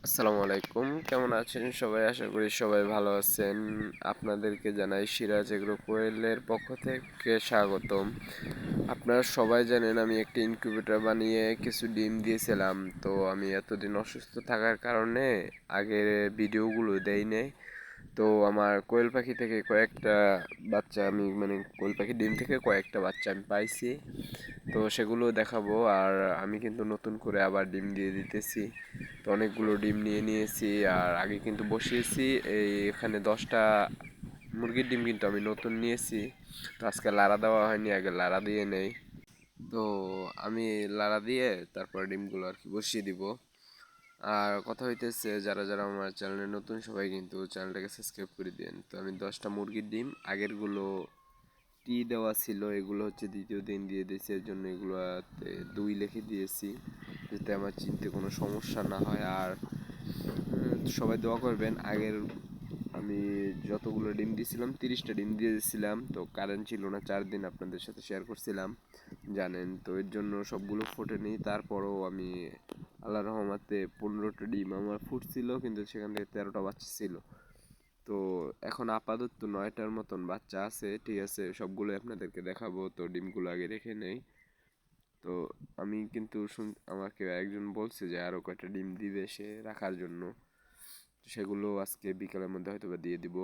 আসসালামু আলাইকুম, কেমন আছেন সবাই? আশা করি সবাই ভালো আছেন। আপনাদেরকে জানাই সিরাজ এগ্রো কোয়েলের পক্ষ থেকে স্বাগতম। আপনারা সবাই জানেন আমি একটি ইনকিউবেটর বানিয়ে কিছু ডিম দিয়েছিলাম। তো আমি এতদিন অসুস্থ থাকার কারণে আগের ভিডিওগুলো দেই নাই। তো আমার কোয়েল পাখি থেকে কয়েকটা বাচ্চা আমি কোয়েল পাখির ডিম থেকে কয়েকটা বাচ্চা আমি পাইছি। তো সেগুলো দেখাবো। আর আমি কিন্তু নতুন করে আবার ডিম দিয়ে দিতেছি। তো অনেকগুলো ডিম নিয়ে নিয়েছি আর আগে কিন্তু বসিয়েছি। এখানে 10টা মুরগির ডিম কিন্তু আমি নতুন নিয়েছি। তো আজকে লাড়া দেওয়া হয়নি, আগে লাড়া দিয়ে নেই। তো আমি লাড়া দিয়ে তারপর ডিমগুলো আর কি বসিয়ে দিব। আর কথা হইতেছে, যারা যারা আমার চ্যানেলে নতুন সবাই কিন্তু চ্যানেলটাকে সাবস্ক্রাইব করে দিন। তো আমি 10টা মুরগির ডিম আগেরগুলো দেওয়া ছিল, এগুলো হচ্ছে দ্বিতীয় দিন দিয়ে দিয়েছি। এর জন্য এগুলোতে 2 লিখে দিয়েছি, যাতে আমার চিনতে কোনো সমস্যা না হয়। আর সবাই দোয়া করবেন। আগের আমি যতগুলো ডিম দিয়েছিলাম 30টা ডিম দিয়ে দিয়েছিলাম। তো কারেন্ট ছিল না, 4 দিন আপনাদের সাথে শেয়ার করছিলাম জানেন। তো এর জন্য সবগুলো ফোটেনি। তারপরও আমি আল্লাহর রহমতে 15টা ডিম আমার ফুটছিল, কিন্তু সেখান থেকে 13টা বাচ্চা ছিল। তো এখন আপাতত 9টার মতন বাচ্চা আছে। ঠিক আছে, সবগুলো আপনাদেরকে দেখাবো। তো ডিমগুলো আগে রেখে নেই। তো আমি কিন্তু আমাকে একজন বলছে যে আরও কয়টা ডিম দিবে সে রাখার জন্য। তো সেগুলো আজকে বিকালের মধ্যে হয়তো বা দিয়ে দিব।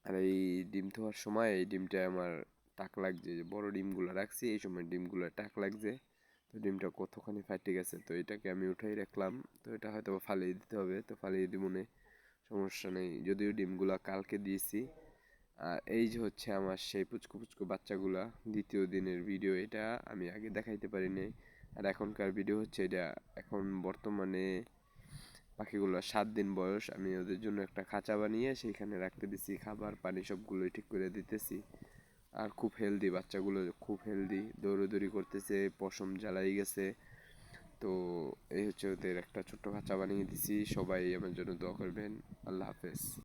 আর এই ডিম দেওয়ার সময় এই ডিমটা আমার টাক লাগছে, যে বড় ডিমগুলো রাখছি এই সময় ডিমগুলো টাক লাগছে। তো ডিমটা কতখানি ফাটে গেছে, তো এটাকে আমি উঠাই রাখলাম। তো এটা হয়তো ফালিয়ে দিতে হবে, তো ফালিয়ে দিব মনে, সমস্যা নেই। যদিও ডিমগুলা কালকে দিয়েছি। আর এই যে হচ্ছে আমার সেই পুচকু পুচকু বাচ্চাগুলা, দ্বিতীয় দিনের ভিডিও এটা। আমি আগে দেখাইতে পারিনি। আর এখনকার ভিডিও হচ্ছে এটা। এখন বর্তমানে পাখিগুলো 7 দিন বয়স। আমি ওদের জন্য একটা খাঁচা বানিয়ে সেইখানে রাখতে দিছি, খাবার পানি সবগুলোই ঠিক করে দিতেছি। আর খুব হেলদি বাচ্চাগুলো, খুব হেলদি, দৌড়াদৌড়ি করতেছে, পশম জ্বালাই গেছে। তো এই হচ্ছে ওদের একটা ছোট্ট খাঁচা বানিয়ে দিছি। সবাই আমার জন্য দোয়া করবেন। আল্লাহ হাফেজ।